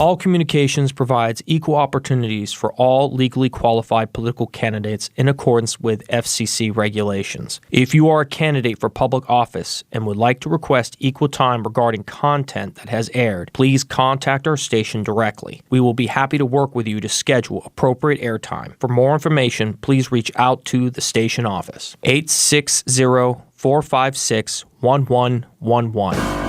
All Communications provides equal opportunities for all legally qualified political candidates in accordance with FCC regulations. If you are a candidate for public office and would like to request equal time regarding content that has aired, please contact our station directly. We will be happy to work with you to schedule appropriate airtime. For more information, please reach out to the station office. 860-456-1111.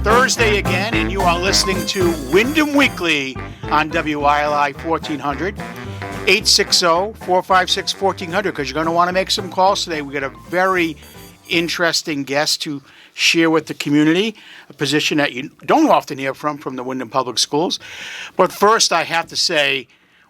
Thursday again, and you are listening to Windham Weekly on WILI 1400, 860-456-1400, because you're going to want to make some calls today. We got a very interesting guest to share with the community, a position that you don't often hear from the Windham Public Schools. But first, I have to say,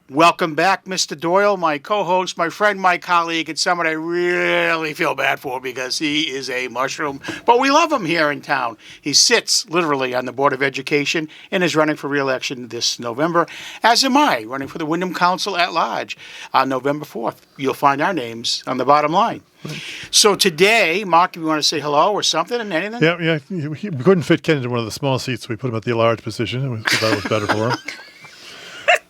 welcome back, Mr. Doyle, my co-host, my friend, my colleague, and someone I really feel bad for because he is a mushroom. But we love him here in town. He sits literally on the Board of Education and is running for re-election this November, as am I, running for the Windham Council at Large on November 4th. You'll find our names on the bottom line. So today, Mark, if you want to say hello or something and anything? Yeah. We couldn't fit Ken into one of the small seats, so we put him at the large position, and we thought it was better for him.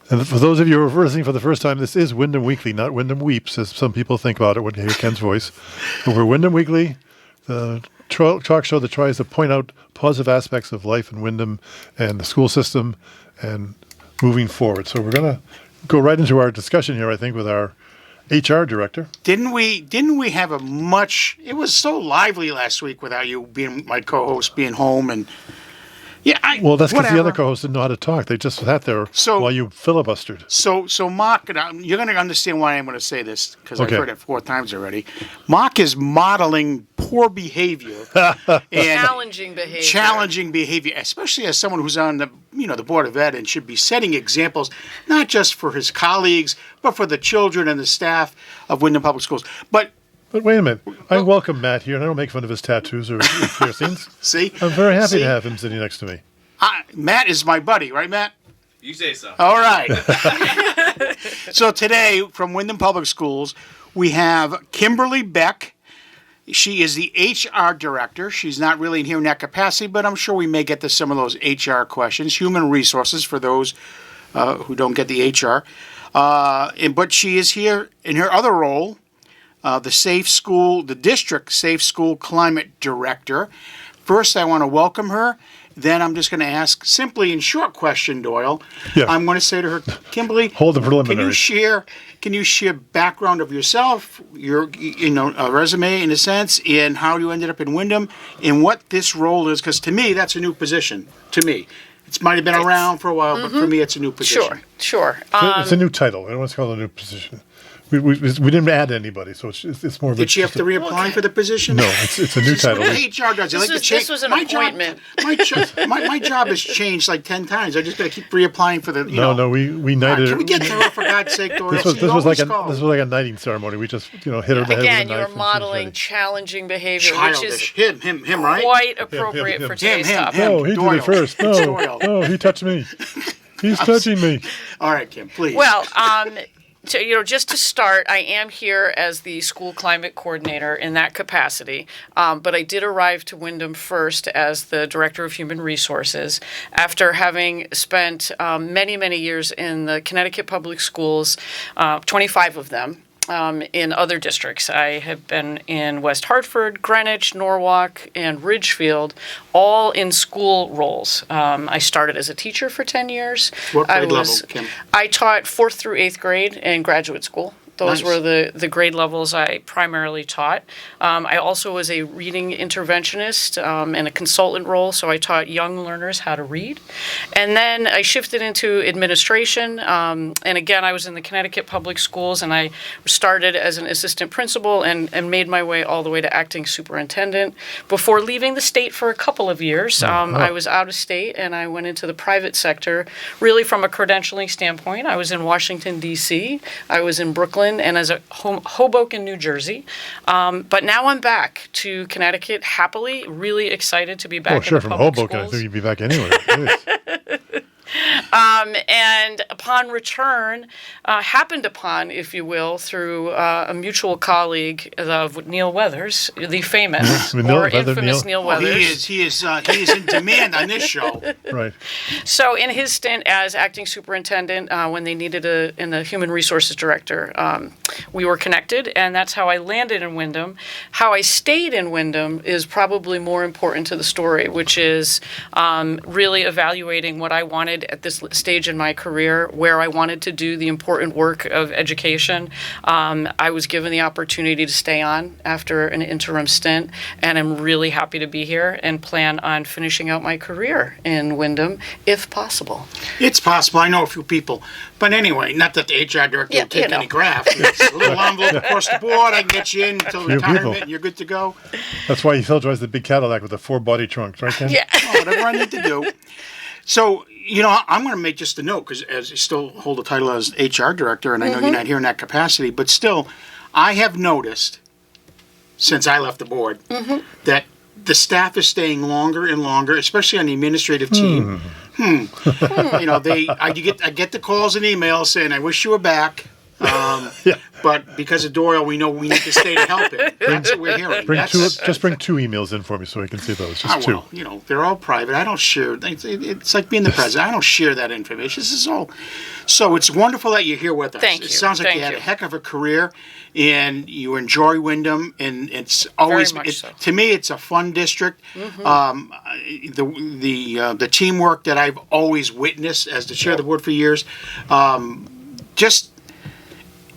And for those of you who are listening for the first time, this is Windham Weekly, not Windham Weeps, as some people think about it when they hear Ken's voice. But we're Windham Weekly, the talk show that tries to point out positive aspects of life in Windham and the school system and moving forward. So we're going to go right into our discussion here, I think, with our HR director. Didn't we have a much... It was so lively last week without you being my co-host, being home and... Yeah, well, that's because the other co-hosts didn't know how to talk. They just sat there while you filibustered. So Mark, you're going to understand why I'm going to say this, because I've heard it 4 times already. Mark is modeling poor behavior. And challenging behavior, especially as someone who's on the Board of Ed and should be setting examples, not just for his colleagues, but for the children and the staff of Windham Public Schools. But wait a minute. I welcome Matt here, and I don't make fun of his tattoos or his piercings. See? I'm very happy to have him sitting next to me. Matt is my buddy, right, Matt? You say so. All right. So today, from Windham Public Schools, we have Kimberly Beck. She is the HR director. She's not really here in that capacity, but I'm sure we may get to some of those HR questions. Human resources for those who don't get the HR. But she is here in her other role, the district Safe School Climate Director. First, I want to welcome her. Then I'm just going to ask simply in short question, Doyle. Yeah. I'm going to say to her, Kimberly, hold the preliminary. Can you share background of yourself, your a resume in a sense, and how you ended up in Windham, and what this role is? Because to me, that's a new position. To me, it might have been around for a while, but for me, it's a new position. Sure. It's a new title. I don't want to call it a new position. We didn't add anybody, so it's more of a... Did she have to reapply for the position? No, it's a new title. HR does. This was an appointment. My job has changed like 10 times. I just got to keep reapplying for the, No, we knighted her. Can we get to her, for God's sake, Doyle? This was like a knighting ceremony. We just, hit her in the head with a knife. Again, you're modeling challenging behavior, Childish. which is him, right? quite appropriate for today's topic. No, he did it first. No, he touched me. He's touching me. All right, Kim, please. Well, just to start, I am here as the school climate coordinator in that capacity, but I did arrive to Windham first as the director of human resources after having spent many, many years in the Connecticut public schools, 25 of them. In other districts. I have been in West Hartford, Greenwich, Norwalk, and Ridgefield, all in school roles. I started as a teacher for 10 years. What grade level, Kim? I taught 4th through 8th grade in graduate school. Those Nice. were the grade levels I primarily taught. I also was a reading interventionist in a consultant role, so I taught young learners how to read. And then I shifted into administration, and again, I was in the Connecticut public schools, and I started as an assistant principal and made my way all the way to acting superintendent before leaving the state for a couple of years. I was out of state, and I went into the private sector, really from a credentialing standpoint. I was in Washington, D.C., I was in Brooklyn, and as a Hoboken, New Jersey. But now I'm back to Connecticut, happily, really excited to be back in the from public Hoboken, schools. I think you'd be back anyway. And upon return, happened upon, if you will, through a mutual colleague of Neil Weathers, the famous or infamous Neil Weathers. He is in demand on this show. Right. So in his stint as acting superintendent, when they needed a human resources director, we were connected, and that's how I landed in Windham. How I stayed in Windham is probably more important to the story, which is really evaluating what I wanted at this stage in my career, where I wanted to do the important work of education. I was given the opportunity to stay on after an interim stint, and I'm really happy to be here and plan on finishing out my career in Windham, if possible. It's possible. I know a few people. But anyway, not that the HR director will take any graft. It's a little envelope across the board. I can get you in until retirement, and you're good to go. That's why he still drives the big Cadillac with the 4-body trunk, right, Ken? Yeah. Whatever I need to do. So, I'm going to make just a note, because as you still hold the title as HR director, and I know you're not here in that capacity, but still, I have noticed, since I left the board, that the staff is staying longer and longer, especially on the administrative team. I get the calls and emails saying, I wish you were back. But because of Doyle, we know we need to stay to help him. That's what we're hearing. Just bring 2 emails in for me so I can see those. Just 2. Well, they're all private. I don't share. It's like being the president. I don't share that information. This is all. So it's wonderful that you're here with us. Thank you. It sounds like you had a heck of a career, and you enjoy Windham, and it's always to me it's a fun district. The teamwork that I've always witnessed as the chair of the board for years,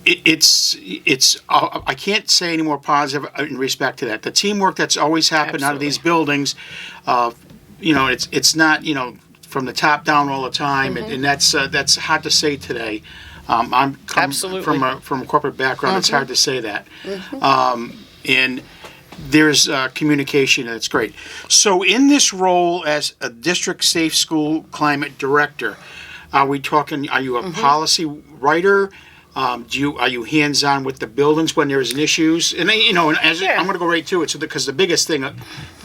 it's I can't say any more positive in respect to that. The teamwork that's always happened out of these buildings, it's not from the top down all the time, and that's hard to say today. I'm from a corporate background. It's hard to say that, and there's communication, and it's great. So in this role as a district safe school climate director, are you a policy writer? Are you hands-on with the buildings when there's an issues? And I'm going to go right to it, because the biggest thing,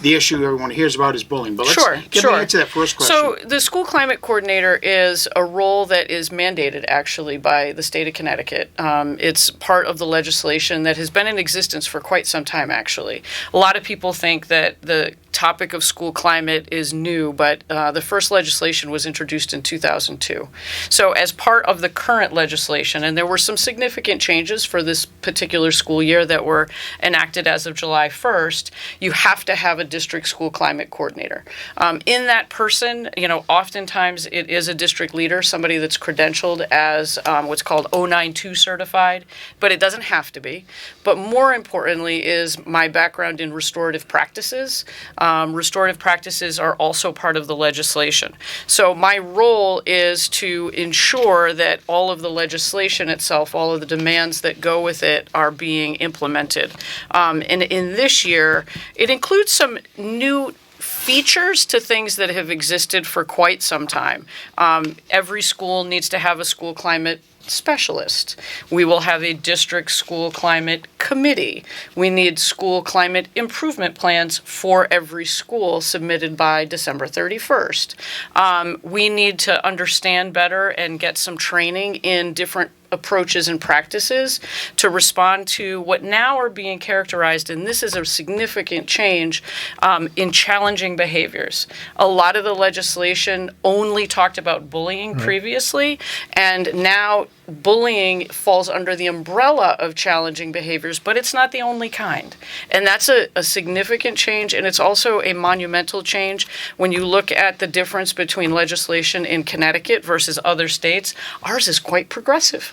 the issue everyone hears about is bullying. But let's get into that first question. So the school climate coordinator is a role that is mandated actually by the state of Connecticut. It's part of the legislation that has been in existence for quite some time. Actually, a lot of people think that the topic of school climate is new, but the first legislation was introduced in 2002. So as part of the current legislation, and there were some significant changes for this particular school year that were enacted as of July 1st, you have to have a district school climate coordinator. In that person, oftentimes it is a district leader, somebody that's credentialed as what's called 092 certified, but it doesn't have to be. But more importantly is my background in restorative practices. Restorative practices are also part of the legislation. So my role is to ensure that all of the legislation itself, all of the demands that go with it, are being implemented. And in this year, it includes some new features to things that have existed for quite some time. Every school needs to have a school climate specialist. We will have a district school climate committee. We need school climate improvement plans for every school submitted by December 31st. We need to understand better and get some training in different approaches and practices to respond to what now are being characterized, and this is a significant change, in challenging behaviors. A lot of the legislation only talked about bullying previously, and now bullying falls under the umbrella of challenging behaviors, but it's not the only kind. And that's a significant change, and it's also a monumental change. When you look at the difference between legislation in Connecticut versus other states, ours is quite progressive.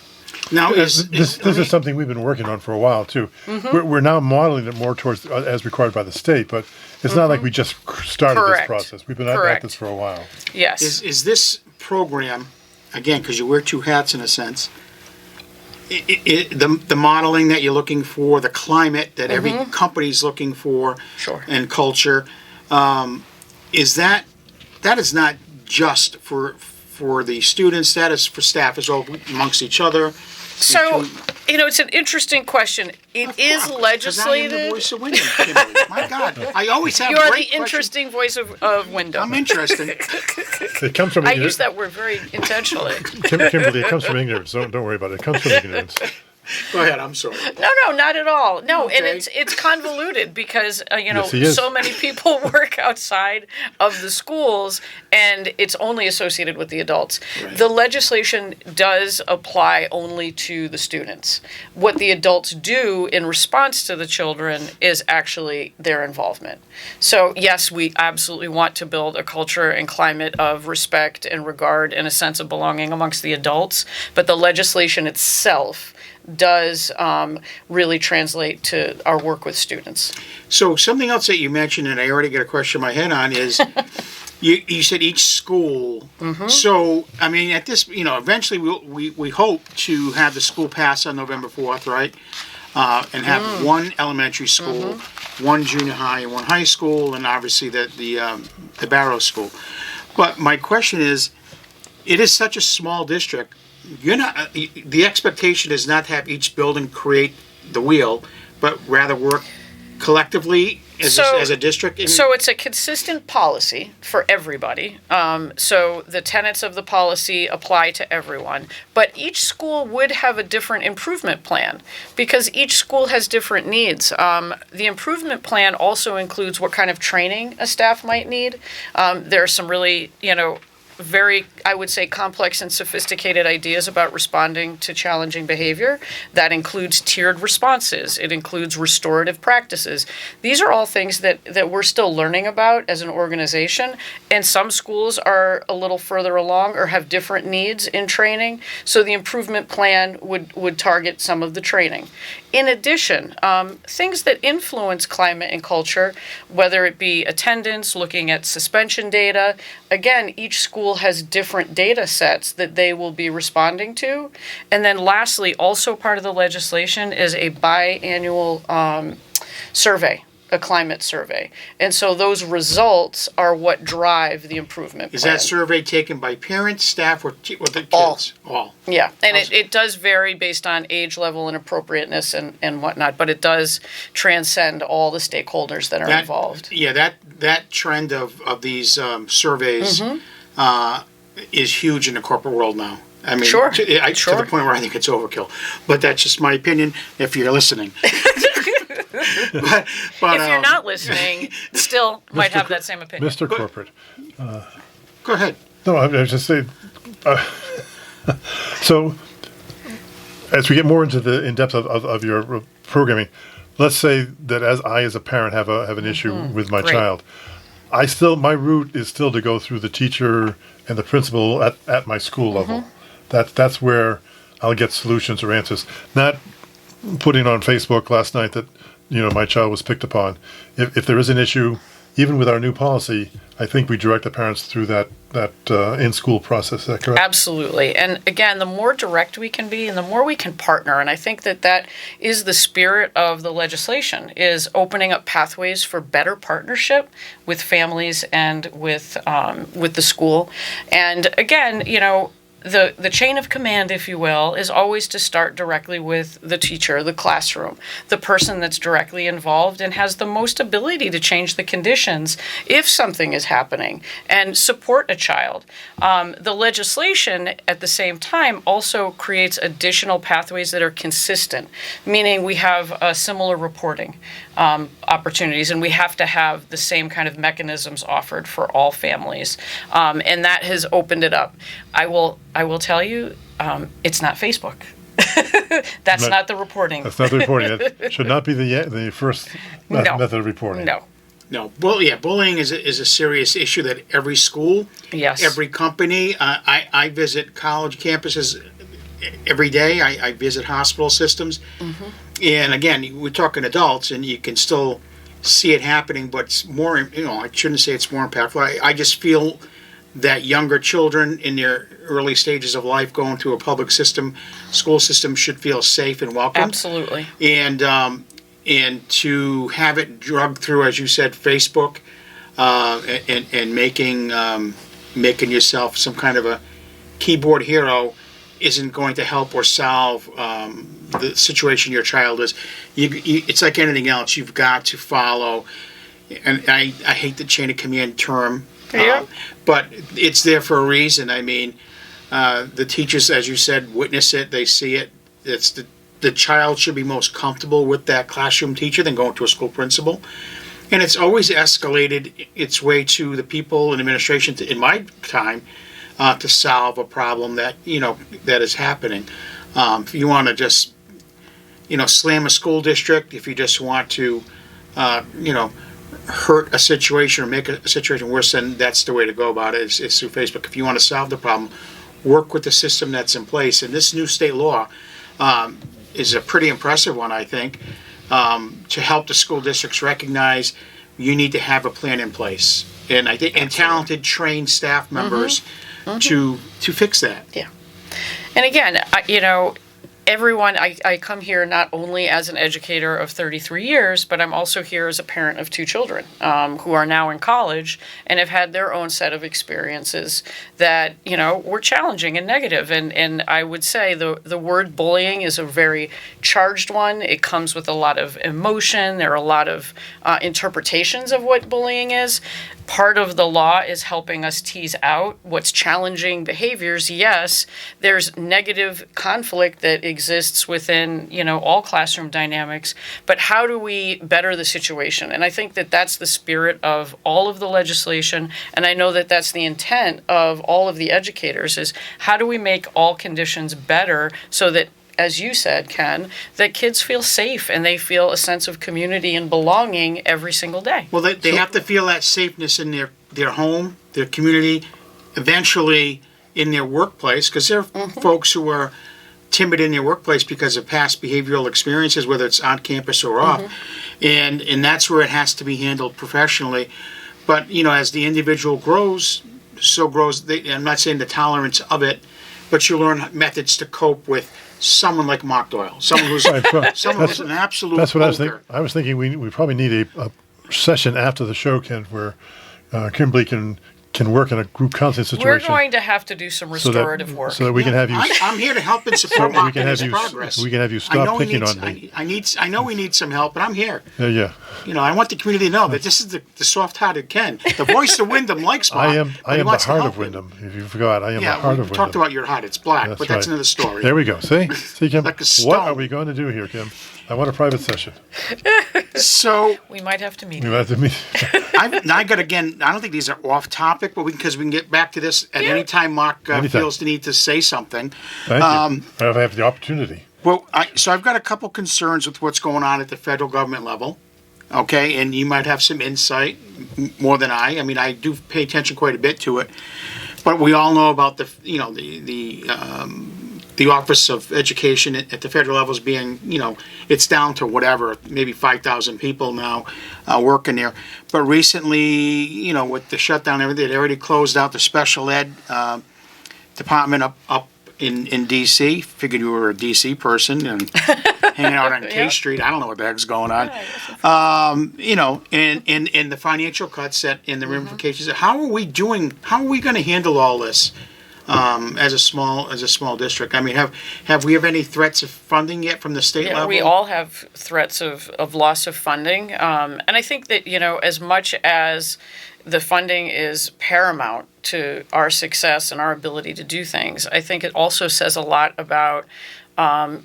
Now, this is something we've been working on for a while, too. We're now modeling it more towards as required by the state, but it's not like we just started this process. We've been at this for a while. Yes. Is this program, again, because you wear 2 hats in a sense, the modeling that you're looking for, the climate that every company's looking for, and culture, is that is not just for the students, that is for staff as well amongst each other. So, it's an interesting question. It is Because I am the legislated. voice of Windham, Kimberly. My God, I always have You are the great questions. interesting voice of Windham. I'm interesting. It comes from I ignorance. use that word very intentionally. Kimberly, it comes from ignorance. Don't worry about it. It comes from ignorance. Go ahead. I'm sorry. No, not at all. No, and Okay. it's convoluted because Yes, he is. so many people work outside of the schools, and it's only associated with the adults. Right. The legislation does apply only to the students. What the adults do in response to the children is actually their involvement. So yes, we absolutely want to build a culture and climate of respect and regard and a sense of belonging amongst the adults, but the legislation itself does really translate to our work with students. So something else that you mentioned, and I already got a question in my head on, is you said each school. Mm-hmm. So I mean, at this, eventually we hope to have the school pass on November 4th, right? And have one elementary school, one junior high, and one high school, and obviously the Barrow School. But my question is, it is such a small district. You're not. The expectation is not to have each building create the wheel, but rather work collectively as a district. So it's a consistent policy for everybody. So the tenets of the policy apply to everyone. But each school would have a different improvement plan because each school has different needs. The improvement plan also includes what kind of training a staff might need. There are some really, very, I would say, complex and sophisticated ideas about responding to challenging behavior. That includes tiered responses. It includes restorative practices. These are all things that we're still learning about as an organization, and some schools are a little further along or have different needs in training, so the improvement plan would target some of the training. In addition, things that influence climate and culture, whether it be attendance, looking at suspension data, again, each school has different data sets that they will be responding to. And then lastly, also part of the legislation is a biannual survey, a climate survey. And so those results are what drive the improvement plan. Is that survey taken by parents, staff, or the kids? All. Yeah, and it does vary based on age level and appropriateness and whatnot, but it does transcend all the stakeholders that are involved. Yeah, that trend of these surveys is huge in the corporate world now. I mean, Sure. to the point where I think it's overkill. But that's just my opinion. If you're listening, but If you're not listening, still might have that same opinion. Mr. Corporate. go ahead. No, I was just saying. So, as we get more into the in depth of your programming, let's say that as a parent have an issue with my Great. child, my route is still to go through the teacher and the principal at my school level. That's where I'll get solutions or answers. Not putting on Facebook last night that my child was picked upon. If there is an issue, even with our new policy, I think we direct the parents through that in-school process. Is that correct? Absolutely. And again, the more direct we can be and the more we can partner, and I think that is the spirit of the legislation, is opening up pathways for better partnership with families and with the school. And again, the chain of command, if you will, is always to start directly with the teacher, the classroom, the person that's directly involved and has the most ability to change the conditions if something is happening and support a child. The legislation, at the same time, also creates additional pathways that are consistent, meaning we have similar reporting opportunities, and we have to have the same kind of mechanisms offered for all families. And that has opened it up. I will tell you, it's not Facebook. That's not the reporting. That's not the reporting. That should not be the first method of reporting. No. Bullying is a serious issue that every school, Yes. every company. I visit college campuses every day. I visit hospital systems, and again, we're talking adults, and you can still see it happening. But it's more, I shouldn't say it's more impactful. I just feel that younger children in their early stages of life going through a public school system should feel safe and welcome. Absolutely. And to have it drugged through, as you said, Facebook, and making yourself some kind of a keyboard hero isn't going to help or solve the situation your child is. It's like anything else. You've got to follow, and I hate the chain of command term, but it's there for a reason. I mean, the teachers, as you said, witness it. They see it. It's the child should be most comfortable with that classroom teacher than going to a school principal. And it's always escalated its way to the people in administration, in my time, to solve a problem that that is happening. If you want to just slam a school district, if you just want to hurt a situation or make a situation worse, then that's the way to go about it. Is through Facebook. If you want to solve the problem, work with the system that's in place. And this new state law is a pretty impressive one, I think, to help the school districts recognize you need to have a plan in place, and I think talented, trained staff members to fix that. Yeah, and again, everyone, I come here not only as an educator of 33 years, but I'm also here as a parent of 2 children who are now in college and have had their own set of experiences that, were challenging and negative. And I would say the word bullying is a very charged one. It comes with a lot of emotion. There are a lot of interpretations of what bullying is. Part of the law is helping us tease out what's challenging behaviors. Yes, there's negative conflict that exists within, all classroom dynamics, but how do we better the situation? And I think that that's the spirit of all of the legislation, and I know that that's the intent of all of the educators, is how do we make all conditions better so that, as you said, Ken, that kids feel safe and they feel a sense of community and belonging every single day. Well, they have to feel that safeness in their home, their community, eventually in their workplace, because there are folks who are timid in their workplace because of past behavioral experiences, whether it's on campus or off, and that's where it has to be handled professionally. But, as the individual grows, so grows, I'm not saying the tolerance of it, but you learn methods to cope with someone like Mark Doyle, someone who's an absolute. That's what poker. I was thinking. We probably need a session after the show, Ken, where Kimberly can work in a group counseling situation. We're going to have to do some restorative work. So that we can have you. I'm here to help and support Mark in his progress. We can have you stop picking on me. I know we need some help, but I'm here. Yeah. I want the community to know that this is the soft-hearted Ken. The voice of Wyndham likes Mark. I am the heart of Wyndham. If you forgot, I am the heart of Wyndham. We talked about your heart. It's black, That's but that's right. another story. There we go. See, Kim. Like a stone. What are we going to do here, Kim? I want a private session. So we might have to meet. We might have to meet. I got again. I don't think these are off topic, but because we can get back to this at any time Mark feels the need to say something. Thank you. If I have the opportunity. Well, so I've got a couple concerns with what's going on at the federal government level. Okay, and you might have some insight more than I. I mean, I do pay attention quite a bit to it, but we all know about the Office of Education at the federal levels being, it's down to whatever, maybe 5,000 people now working there. But recently, with the shutdown and everything, they already closed out the special ed department up in D.C. Figured you were a D.C. person and hanging out on K Street. I don't know what the heck's going on. And the financial cuts and the ramifications. How are we doing? How are we going to handle all this? As a small district, I mean, have we any threats of funding yet from the state level? We all have threats of loss of funding, and I think that as much as the funding is paramount to our success and our ability to do things, I think it also says a lot about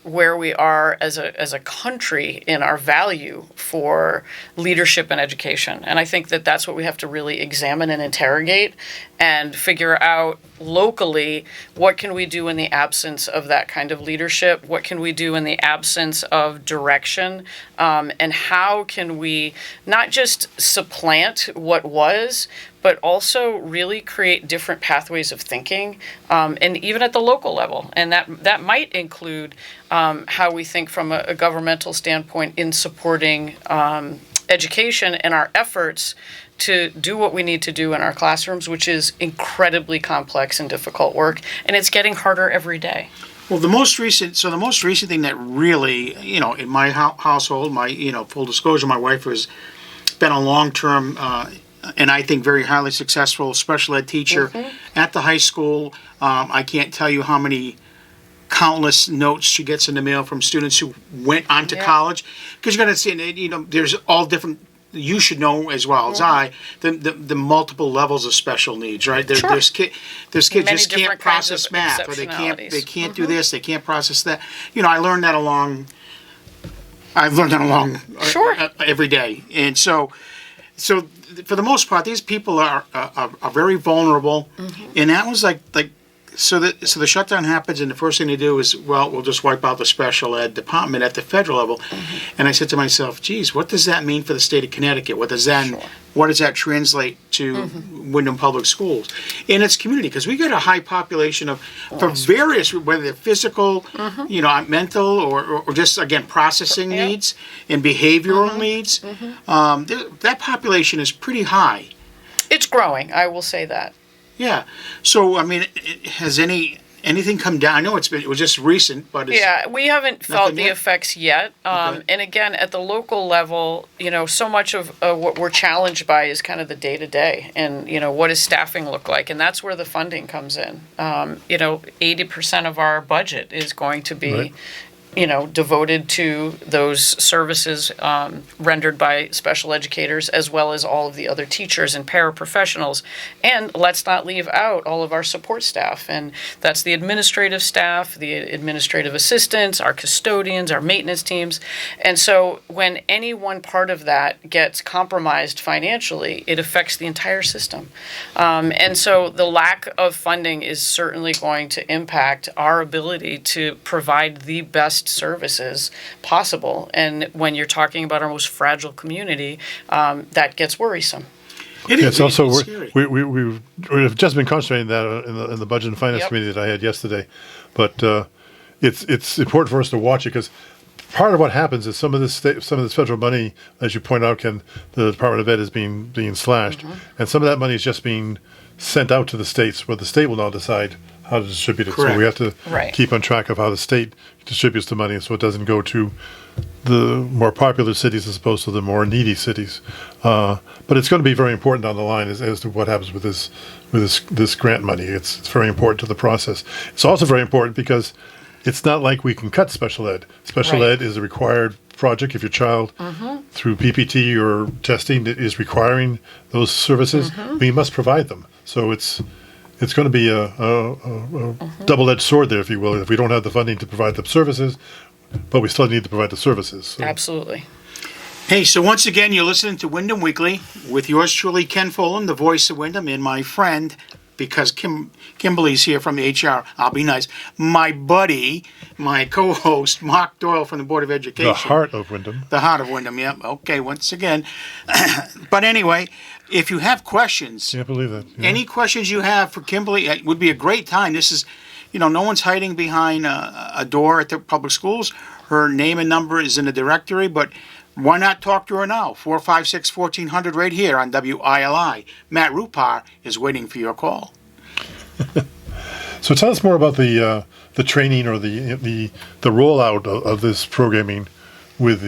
where we are as a country in our value for leadership and education. And I think that that's what we have to really examine and interrogate and figure out locally, what can we do in the absence of that kind of leadership? What can we do in the absence of direction? And how can we not just supplant what was, but also really create different pathways of thinking, and even at the local level. And that might include how we think from a governmental standpoint in supporting education and our efforts to do what we need to do in our classrooms, which is incredibly complex and difficult work, and it's getting harder every day. Well, the most recent thing that really, in my household, full disclosure, my wife has been a long-term, and I think very highly successful special ed teacher at the high school. I can't tell you how many countless notes she gets in the mail from students who went on to college. Because you're going to see, there's all different. You should know as well as I the multiple levels of special needs, right? There's kids just can't process math, or they can't do this, they can't process that. I've learned that along every day, and so for the most part, these people are very vulnerable, and that was like. So the shutdown happens, and the first thing they do is, we'll just wipe out the special ed department at the federal level. And I said to myself, geez, what does that mean for the state of Connecticut? What does that translate to Windham Public Schools in its community? Because we got a high population of, for various, whether they're physical, mental, or just, again, processing needs and behavioral needs. That population is pretty high. It's growing, I will say that. Yeah. So, has anything come down? I know it was just recent, but we haven't felt the effects yet. And again, at the local level, so much of what we're challenged by is kind of the day-to-day and, what does staffing look like? And that's where the funding comes in. 80% of our budget is going to be devoted to those services rendered by special educators, as well as all of the other teachers and paraprofessionals. And let's not leave out all of our support staff. And that's the administrative staff, the administrative assistants, our custodians, our maintenance teams. And so when any one part of that gets compromised financially, it affects the entire system. And so the lack of funding is certainly going to impact our ability to provide the best services possible. And when you're talking about our most fragile community, that gets worrisome. It's also we've just been concentrating that in the Budget and Finance Committee that I had yesterday, but it's important for us to watch it, because part of what happens is some of this federal money, as you point out, the Department of Ed is being slashed, and some of that money is just being sent out to the states, where the state will now decide how to distribute it. Correct. So we have to keep on track of how the state distributes the money, so it doesn't go to the more popular cities as opposed to the more needy cities. But it's going to be very important down the line as to what happens with this grant money. It's very important to the process. It's also very important because it's not like we can cut special ed. Special ed is a required project. If your child, through PPT or testing, is requiring those services, we must provide them. So it's going to be a double-edged sword there, if you will, if we don't have the funding to provide the services, but we still need to provide the services. So. Absolutely. Hey, so once again, you're listening to Windham Weekly with yours truly, Ken Fulham, the voice of Windham, and my friend, because Kimberly's here from the HR, I'll be nice, my buddy, my co-host, Mark Doyle from the Board of Education. The heart of Windham. The heart of Windham, yeah. Okay, once again. But anyway, if you have questions, can't believe that. Yeah. Any questions you have for Kimberly, it would be a great time. This is, no one's hiding behind a door at the public schools. Her name and number is in the directory, but why not talk to her now? 456-1400 right here on WILI. Matt Rupar is waiting for your call. So tell us more about the training or the rollout of this programming with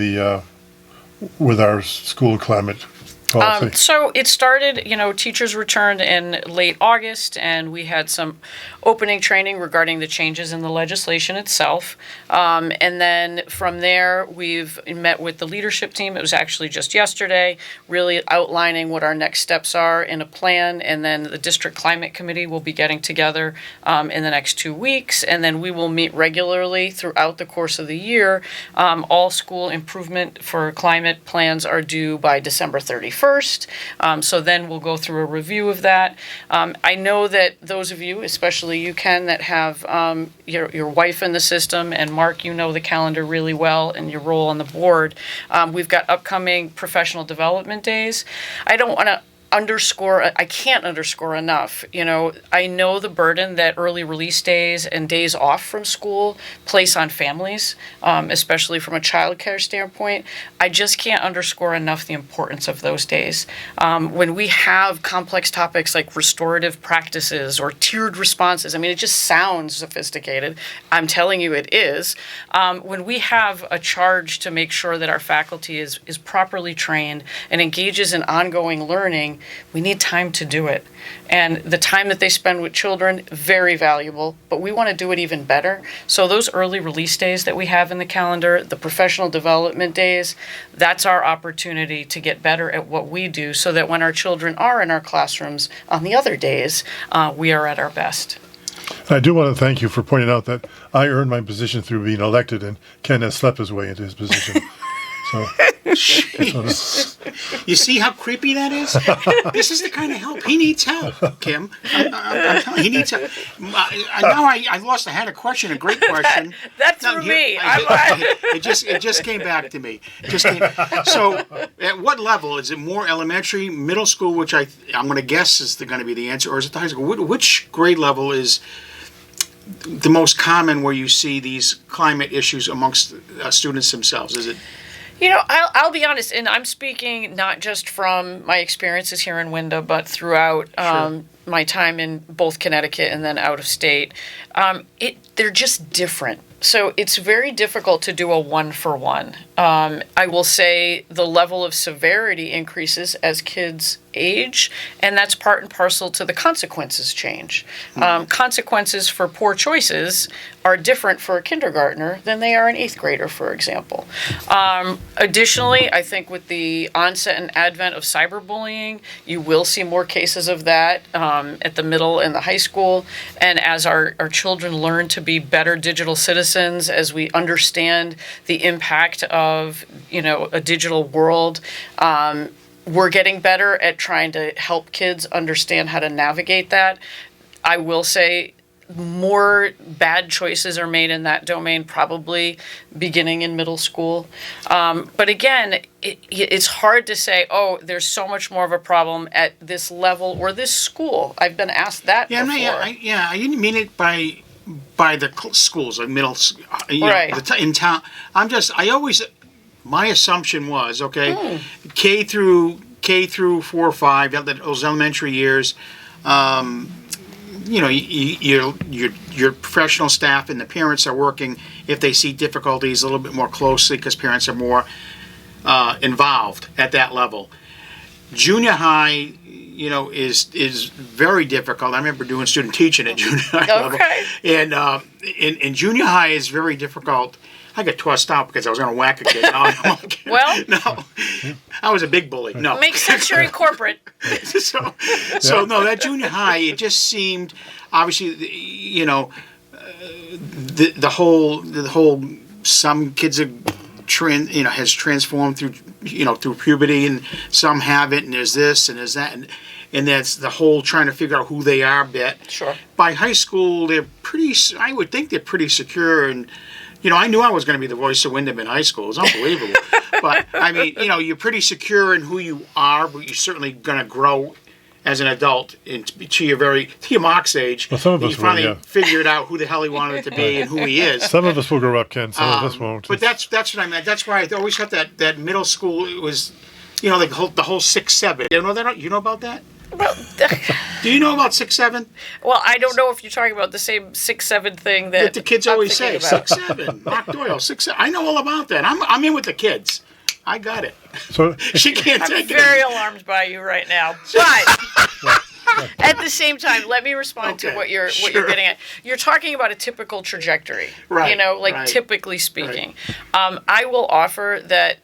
our school climate policy. So it started, teachers returned in late August, and we had some opening training regarding the changes in the legislation itself. And then from there, we've met with the leadership team. It was actually just yesterday, really outlining what our next steps are in a plan. And then the district climate committee will be getting together in the next 2 weeks. And then we will meet regularly throughout the course of the year. All school improvement for climate plans are due by December 31st. So then we'll go through a review of that. I know that those of you, especially you, Ken, that have your wife in the system, and Mark, you know the calendar really well and your role on the board. We've got upcoming professional development days. I can't underscore enough, I know the burden that early release days and days off from school place on families, especially from a child care standpoint. I just can't underscore enough the importance of those days. When we have complex topics like restorative practices or tiered responses, it just sounds sophisticated. I'm telling you it is. When we have a charge to make sure that our faculty is properly trained and engages in ongoing learning, saying, we need time to do it. And the time that they spend with children, very valuable, but we want to do it even better. So those early release days that we have in the calendar, the professional development days, that's our opportunity to get better at what we do so that when our children are in our classrooms on the other days, we are at our best. I do want to thank you for pointing out that I earned my position through being elected, and Ken has slept his way into his position. So, You see how creepy that is? This is the kind of help. He needs help, Kim. I'm telling you, he needs help. Now I lost. I had a question, a great question. That's No, for here- me. It just came back to me. So, at what level is it? More elementary, middle school, which I'm going to guess is going to be the answer, or is it the high school? Which grade level is the most common where you see these climate issues amongst students themselves? Is it? I'll be honest, and I'm speaking not just from my experiences here in Windham, but throughout my time in both Connecticut and then out of state. They're just different. So it's very difficult to do a one-for-one. I will say the level of severity increases as kids age, and that's part and parcel to the consequences change. Consequences for poor choices are different for a kindergartner than they are an 8th grader, for example. Additionally, I think with the onset and advent of cyberbullying, you will see more cases of that at the middle and the high school. And as our children learn to be better digital citizens, as we understand the impact of a digital world, we're getting better at trying to help kids understand how to navigate that. I will say more bad choices are made in that domain, probably beginning in middle school. But again, it's hard to say, oh, there's so much more of a problem at this level or this school. I've been asked that before. I didn't mean it by the schools, like middle, Right. in town. My assumption was, okay, K through 4 or 5, those elementary years, your professional staff and the parents are working, if they see difficulties, a little bit more closely because parents are more involved at that level. Junior high, is very difficult. I remember doing student teaching at junior high level. And junior high is very difficult. I got tossed out because I was going to whack a kid. Well, no, I was a big bully. No, makes sense you're in corporate. so no, that junior high, it just seemed obviously, the whole some kids are has transformed through puberty, and some haven't, and there's this and there's that, and that's the whole trying to figure out who they are bit. Sure. By high school, I would think they're pretty secure, and I knew I was going to be the voice of Windham in high school. It was unbelievable. But, I mean, you're pretty secure in who you are, but you're certainly going to grow as an adult to your Mark's age. Well, some of us you finally will, yeah. figured out who the hell he wanted to be and who he is. Some of us will grow up, Ken. Some of us won't. But that's what I meant. That's why I always thought that middle school, it was, like the whole 6-7. You know that? You know about that? Well, Do you know about 6-7? well, I don't know if you're talking about the same 6-7 thing that The kids I'm always say thinking about. 6-7. Mark Doyle, 6-7. I know all about that. I'm in with the kids. I got it. So, She can't I'm take very it. alarmed by you right now. But at the same time, let me respond to Okay, what you're sure. getting at. You're talking about a typical trajectory, Right, right. typically speaking. I will offer that,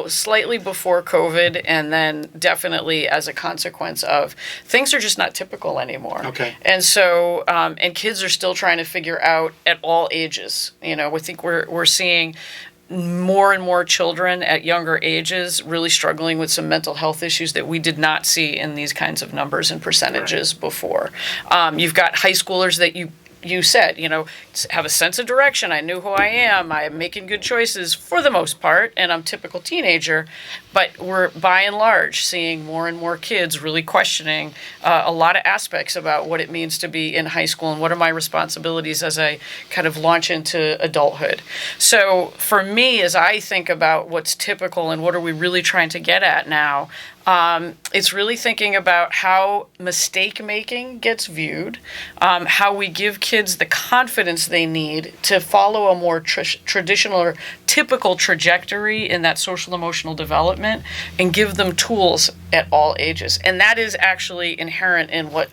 slightly before COVID, and then definitely as a consequence of things are just not typical anymore. Okay. And so, and kids are still trying to figure out at all ages. I think we're seeing more and more children at younger ages really struggling with some mental health issues that we did not see in these kinds of numbers and percentages before. You've got high schoolers that you said, have a sense of direction. I knew who I am. I'm making good choices for the most part, and I'm a typical teenager. But we're, by and large, seeing more and more kids really questioning a lot of aspects about what it means to be in high school and what are my responsibilities as I kind of launch into adulthood. So for me, as I think about what's typical and what are we really trying to get at now, It's really thinking about how mistake making gets viewed, how we give kids the confidence they need to follow a more traditional or typical trajectory in that social emotional development, and give them tools at all ages. And that is actually inherent in what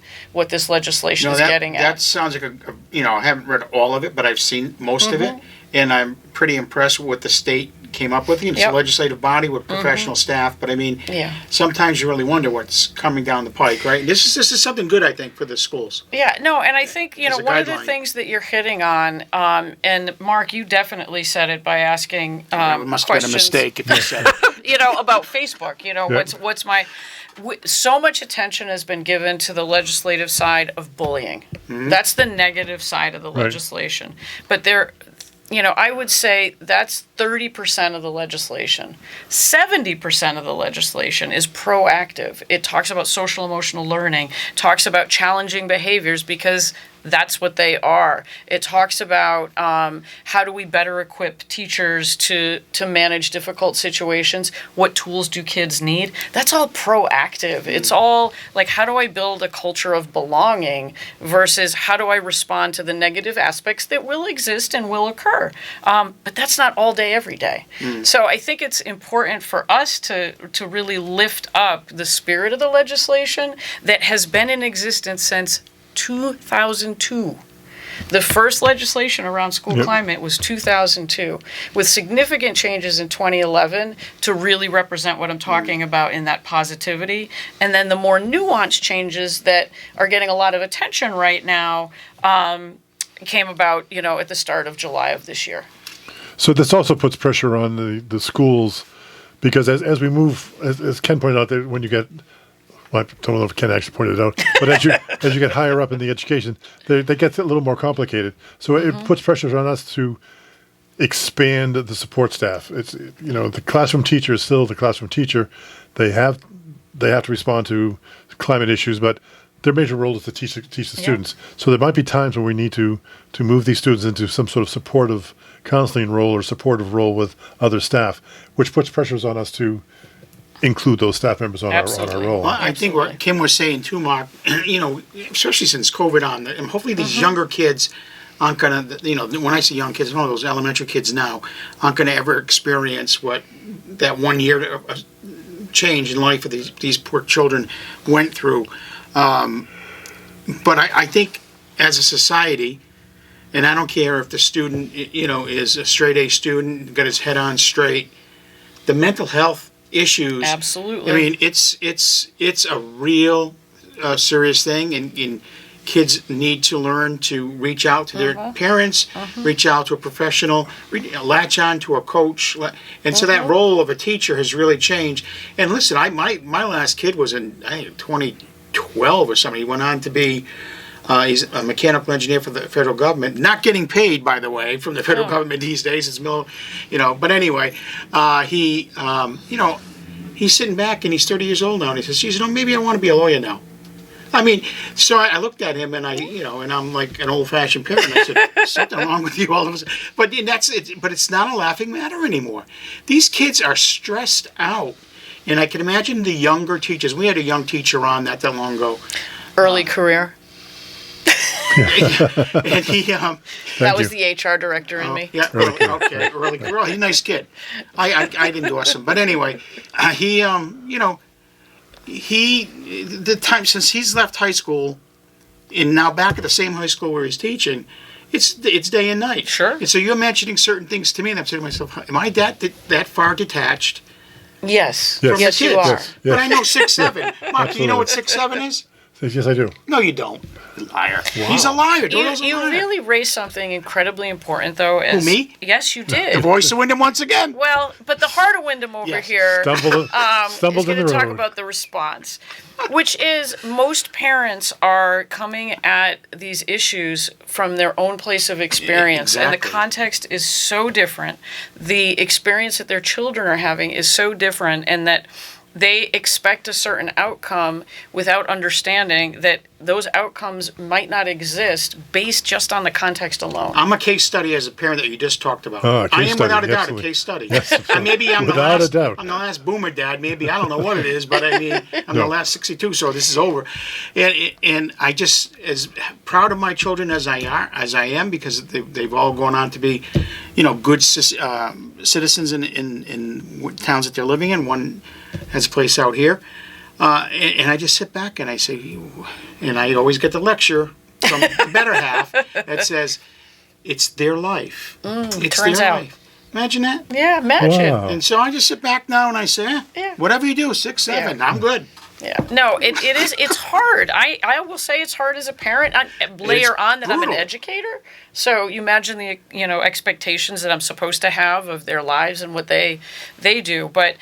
this legislation is getting at. That sounds like I haven't read all of it, but I've seen most of it, and I'm pretty impressed with what the state came up with. It's a legislative body with professional staff, but I mean, sometimes you really wonder what's coming down the pike, right? This is something good, I think, for the schools. Yeah, no, and I think, one of the things that you're hitting on, and Mark, you definitely said it by asking it must have been a mistake if you said it. About Facebook, what's my... So much attention has been given to the legislative side of bullying. That's the negative side of the legislation. But I would say that's 30% of the legislation. 70% of the legislation is proactive. It talks about social emotional learning, talks about challenging behaviors because that's what they are. It talks about how do we better equip teachers to manage difficult situations? What tools do kids need? That's all proactive. It's all like, how do I build a culture of belonging versus how do I respond to the negative aspects that will exist and will occur? But that's not all day, every day. So I think it's important for us to really lift up the spirit of the legislation that has been in existence since 2002. The first legislation around school climate was 2002, with significant changes in 2011 to really represent what I'm talking about in that positivity. And then the more nuanced changes that are getting a lot of attention right now came about, at the start of July of this year. So this also puts pressure on the schools, because as we move, as Ken pointed out, that when you get... I don't know if Ken actually pointed it out, but as you get higher up in the education, they get a little more complicated. So it puts pressure on us to expand the support staff. It's the classroom teacher is still the classroom teacher. They have to respond to climate issues, but their major role is to teach the students. So there might be times when we need to move these students into some sort of supportive counseling role or supportive role with other staff, which puts pressures on us to include those staff members on our role. Well, I think what Kim was saying too, Mark, especially since COVID on, and hopefully these younger kids aren't going to, when I say young kids, those elementary kids now aren't going to ever experience what that 1 year change in life of these poor children went through. But I think as a society, and I don't care if the student, is a straight A student, got his head on straight, the mental health issues. Absolutely. I mean, it's a real serious thing, and kids need to learn to reach out to their parents, reach out to a professional, latch on to a coach, and so that role of a teacher has really changed. And listen, my last kid was in 2012 or something. He went on to be. He's a mechanical engineer for the federal government, not getting paid, by the way, from the federal government these days. It's but anyway, he's sitting back and he's 30 years old now, and he says, maybe I want to be a lawyer now. I mean, so I looked at him and and I'm like an old-fashioned parent. I said, something wrong with you all of a sudden. But that's it. But it's not a laughing matter anymore. These kids are stressed out, and I can imagine the younger teachers. We had a young teacher on not that long ago. Early career. And he that was the HR director in me. Yeah, really, he's a nice kid. I'd endorse him. But anyway, the time since he's left high school and now back at the same high school where he's teaching, it's day and night. Sure. And so you're mentioning certain things to me, and I'm saying to myself, am I that far detached? Yes. From Yes, the you kids? are. Yes. But I know 6'7". Mark, do you know what 6'7" is? Yes, I do. No, you don't. Liar. Wow. He's a liar. You really raised something incredibly important, though. Who, me? Yes, you did. The voice of Windham once again. Well, but the heart of Windham over here stumbled is going in the to talk road. about the response, which is most parents are coming at these issues from their own place of experience. Exactly. And the context is so different. The experience that their children are having is so different, and that they expect a certain outcome without understanding that those outcomes might not exist based just on the context alone. I'm a case study as a parent that you just talked about. Oh, a case I am study, without a doubt absolutely. a case study. Yes, And maybe I'm without a doubt. I'm the last boomer dad. Maybe I don't know what it is, but I mean I'm the last 62, so this is over. And I just as proud of my children as I am because they've all gone on to be, good citizens in towns that they're living in. One has a place out here. And I just sit back and I say, and I always get the lecture from the better half that says, it's their life. It's turns their out. life. Imagine that. Yeah, imagine. Wow. And so I just sit back now and I say, Yeah. whatever you do, 6, 7, I'm good. Yeah. No, it is. It's hard. I will say it's hard as a parent. Layer It's on that I'm an brutal. educator. So you imagine the expectations that I'm supposed to have of their lives and what they do. But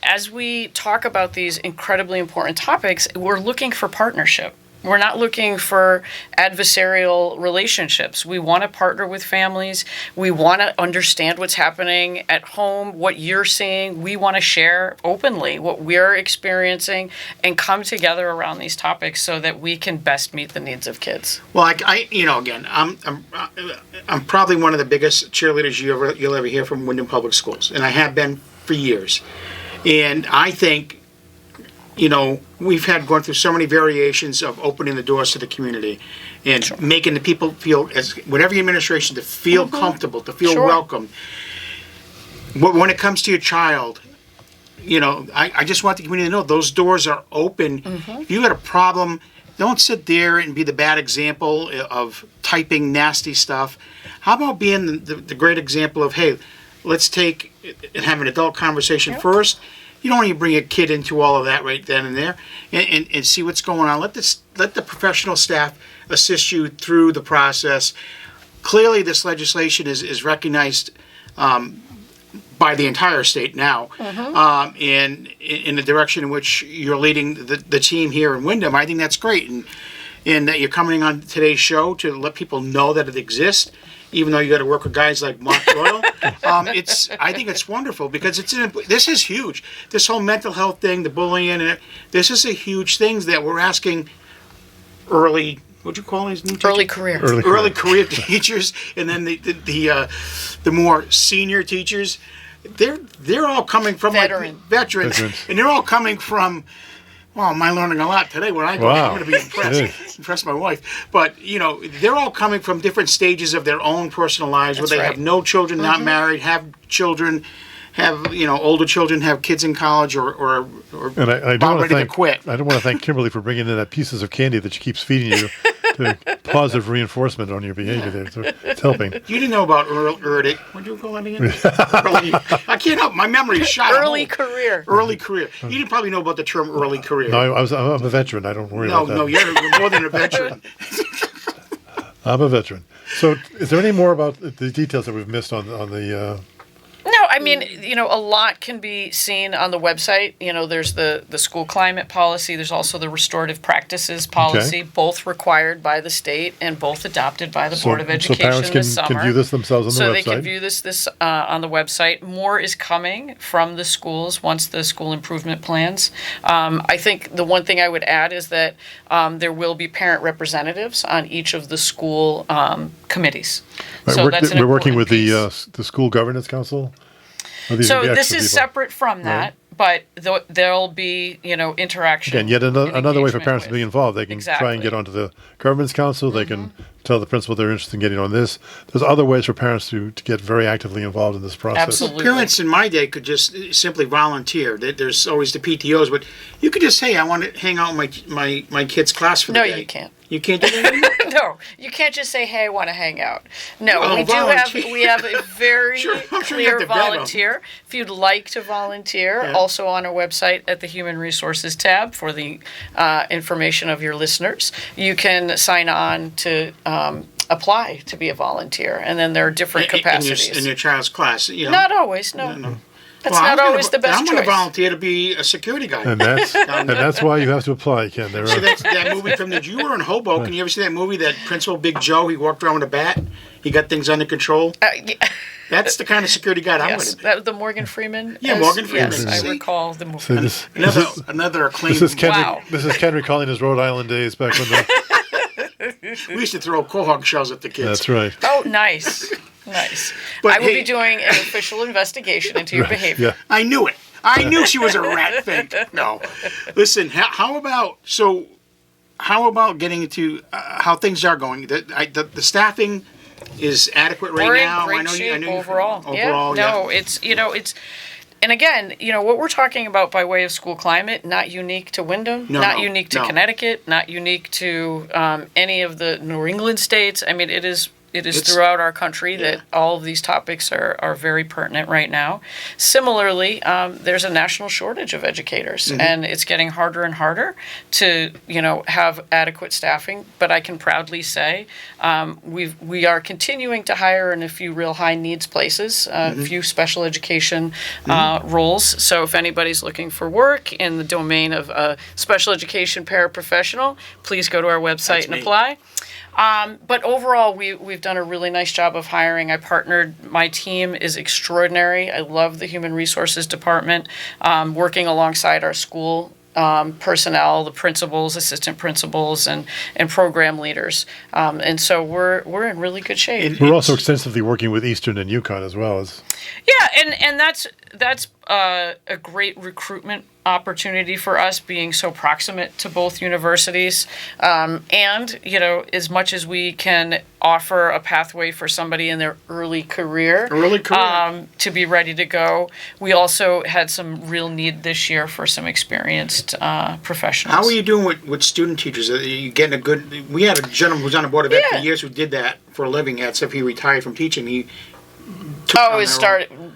as we talk about these incredibly important topics, we're looking for partnership. We're not looking for adversarial relationships. We want to partner with families. We want to understand what's happening at home, what you're seeing. We want to share openly what we're experiencing and come together around these topics so that we can best meet the needs of kids. Well, again, I'm probably one of the biggest cheerleaders you'll ever hear from Windham Public Schools, and I have been for years. And I think, we've gone through so many variations of opening the doors to the community and making the people feel, with every administration, to feel comfortable, to feel welcome. When it comes to your child, I just want the community to know those doors are open. If you got a problem, don't sit there and be the bad example of typing nasty stuff. How about being the great example of, hey, let's take and have an adult conversation first. You don't even bring a kid into all of that right then and there, and see what's going on. Let the professional staff assist you through the process. Clearly, this legislation is recognized by the entire state now, and in the direction in which you're leading the team here in Windham. I think that's great, and that you're coming on today's show to let people know that it exists. Even though you got to work with guys like Mark Doyle, I think it's wonderful because this is huge. This whole mental health thing, the bullying, this is a huge thing that we're asking early. What'd you call these new teachers? Early career teachers, and then the more senior teachers. They're all coming from veterans, and they're all coming from. Well, am I learning a lot today? When I go, I'm going to be impressed. Impress my wife. But, they're all coming from different stages of their own personal lives where they have no children, not married, have children, have, older children, have kids in college or and I about ready to quit. I don't want to thank Kimberly for bringing in that pieces of candy that she keeps feeding you to positive reinforcement on your behavior there. So it's helping. You didn't know about early. What did you call that again? I can't help. My memory is shot. Early career. Early career. You didn't probably know about the term early career. No, I'm a veteran. I don't worry about that. No, you're more than a veteran. I'm a veteran. So is there any more about the details that we've missed on the... No, I mean, a lot can be seen on the website. There's the school climate policy. There's also the restorative practices policy, both required by the state and both adopted by the Board of Education this summer. So parents can view this themselves on the website. So they can view this on the website. More is coming from the schools once the school improvement plans. I think the one thing I would add is that there will be parent representatives on each of the school committees. Right, So that's an we're working with important the school governance council. So this is separate from that, but there'll be, interaction. Again, yet another way for parents to be with. involved. They can try and get onto the governance council. They can tell the principal they're interested in getting on this. There's other ways for parents to get very actively involved in this process. Absolutely. Parents in my day could just simply volunteer. There's always the PTOs, but you could just say, I want to hang out with my kid's class for the day. No, you can't. You can't do that? No, you can't just say, "Hey, I want to hang out." No, Oh, we have a very I'm sure you have clear to vet 'em. volunteer. If you'd like to volunteer, also on our website at the Human Resources tab for the information of your listeners, you can sign on to apply to be a volunteer, and then there are different capacities. In your child's class, Not always, no. That's not always the best I'm going to choice. volunteer to be a security guy. And that's why you have to apply, Ken. There See, are, that's that movie from you were in Hoboken. You ever see that movie, that Principal Big Joe? He walked around with a bat. He got things under control. Yeah. That's the kind of security guy I'm Yes, going to be. that was the Morgan Freeman. Yeah, Morgan Freeman. Yes, I See? recall the movie. so this, Another acclaimed. this is Ken. Wow. This is Ken recalling his Rhode Island days back when. We used to throw quahog shells at the kids. That's right. Oh, nice. Nice. But I will hey- be doing an official investigation into your behavior. Yeah. I knew it. I knew she was a rat fink. No. Listen, how about getting into how things are going? The staffing is adequate right We're now. in great shape overall. Overall, yeah. No, it's, and again, what we're talking about by way of school climate, not unique to Windham, not unique to Connecticut, not unique to any of the New England states. I mean, it's throughout our country that all of these topics are very pertinent right now. Similarly, there's a national shortage of educators, and it's getting harder and harder to have adequate staffing. But I can proudly say we are continuing to hire in a few real high needs places, a few special education roles. So if anybody's looking for work in the domain of a special education paraprofessional, please go to our website and apply. But overall, we've done a really nice job of hiring. My team is extraordinary. I love the human resources department, working alongside our school personnel, the principals, assistant principals, and program leaders. And so we're in really good shape. We're also extensively working with Eastern and Yukon as well as. Yeah, and that's a great recruitment opportunity for us, being so proximate to both universities, and as much as we can offer a pathway for somebody in their early career to be ready to go. We also had some real need this year for some experienced professionals. How are you doing with student teachers? Are you getting a good? We had a gentleman who was on the board of ed for years who did that for a living. If he retired from teaching, he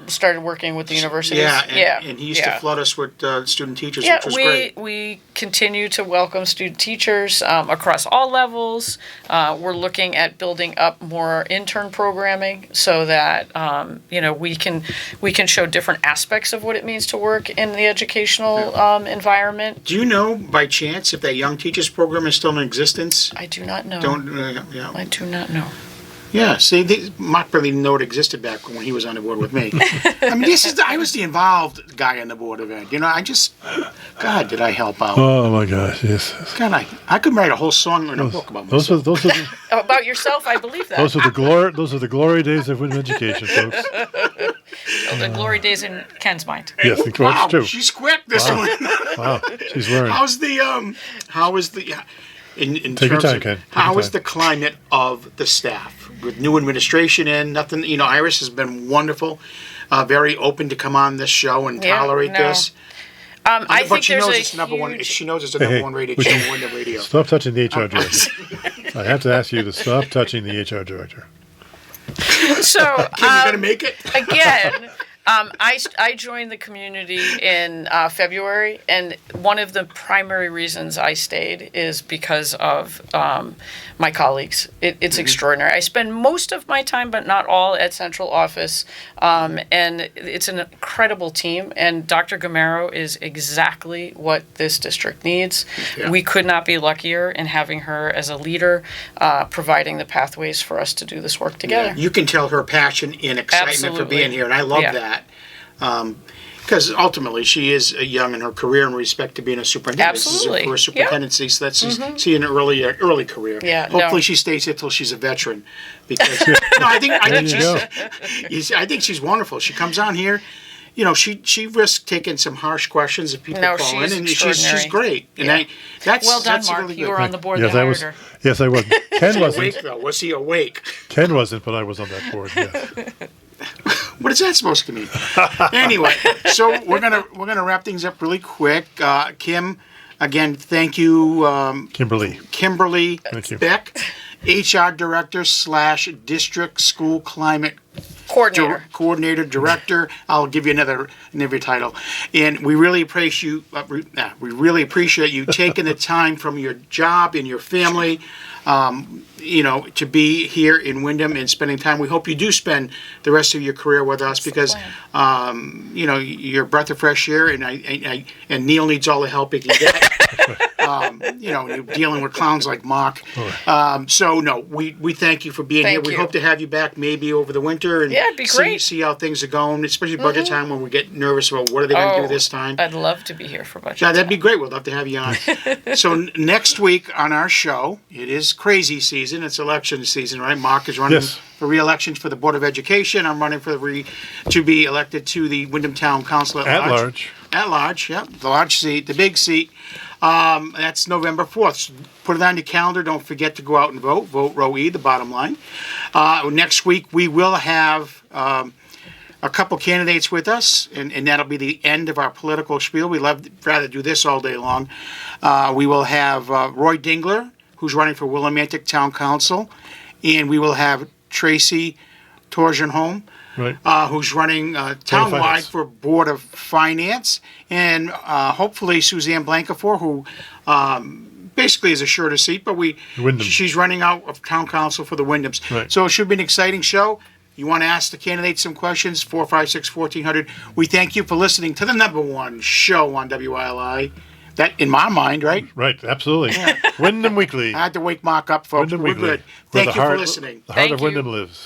started working with the universities. And he used to flood us with student teachers, which was great. We continue to welcome student teachers across all levels. We're looking at building up more intern programming so that we can show different aspects of what it means to work in the educational environment. Do you know by chance if that young teachers program is still in existence? I do not know. I do not know. Yeah, see, Mark really didn't know it existed back when he was on the board with me. I mean, I was the involved guy on the board of ed. God, did I help out? Oh my gosh, yes. God, I could write a whole song and a book about myself. About yourself, I believe that. Those are the glory days of Windham education, folks. The glory days in Ken's mind. Yes, Wow, it's true. she's quick this one. Wow, she's learning. How is the in Take your terms time, of Ken. how is the climate of the staff with new administration in? Nothing, Iris has been wonderful, very open to come on this show and tolerate this. I think she there's knows a it's number one. huge- She knows it's the number one rated show on the radio. Stop touching the HR director. I have to ask you to stop touching the HR director. So Kim, you gonna make it? again, I joined the community in February, and one of the primary reasons I stayed is because of my colleagues. It's extraordinary. I spend most of my time, but not all, at central office, and it's an incredible team, and Dr. Gamero is exactly what this district needs. Yeah. We could not be luckier in having her as a leader, providing the pathways for us to do this work together. You can tell her passion and excitement for being here, and I love that. Because ultimately she is young in her career in respect to being a superintendent. Absolutely. This is her first superintendency, so that's see an early career. Yeah, Hopefully she stays here till she's a veteran. Because I think she's wonderful. She comes on here. She risks taking some harsh questions if people call in, and she's great. And that's well done, that's Mark. really You good. were on the board Yes, that I hired was. her. Yes, I was. Ken wasn't. Awake though? Was he awake? Ken wasn't, but I was on that board. Yes. What is that supposed to mean? Anyway, so we're gonna wrap things up really quick. Kim, again, thank you. Kimberly. Thank you. Beck, HR Director / District School Climate Coordinator Director. I'll give you another title. And we really appreciate you taking the time from your job and your family to be here in Windham and spending time. We hope you do spend the rest of your career with us because, you're a breath of fresh air, and Neil needs all the help he can get. You're dealing with clowns like Mark. We thank you for being here. We hope to have you back maybe over the winter and it'd be great. See how things are going, especially budget time when we get nervous about what are they going to do this time. I'd love to be here for budget Yeah, that'd time. be great. We'd love to have you on. So next week on our show, it is crazy season. It's election season, right? Mark is running for re-election for the Board of Education. I'm running for to be elected to the Windham Town Council at large. At large, yeah. The large seat, the big seat. That's November 4th. So put it on your calendar. Don't forget to go out and vote. Vote row E, the bottom line. Next week, we will have a couple candidates with us, and that'll be the end of our political spiel. We rather do this all day long. We will have Roy Dingler, who's running for Willimantic Town Council, and we will have Tracy Torgenholm, who's running townwide for Board of Finance, and hopefully Suzanne Blancafor, who basically is assured a seat, but she's running out of town council for the Windhams. Right. So it should be an exciting show. You want to ask the candidates some questions, 456-1400. We thank you for listening to the #1 show on WILI. That, in my mind, right? Right, absolutely. Windham Weekly. I had to wake Mark up, folks. Windham We're Weekly. good. Thank you for listening. The heart Thank of you. Windham lives.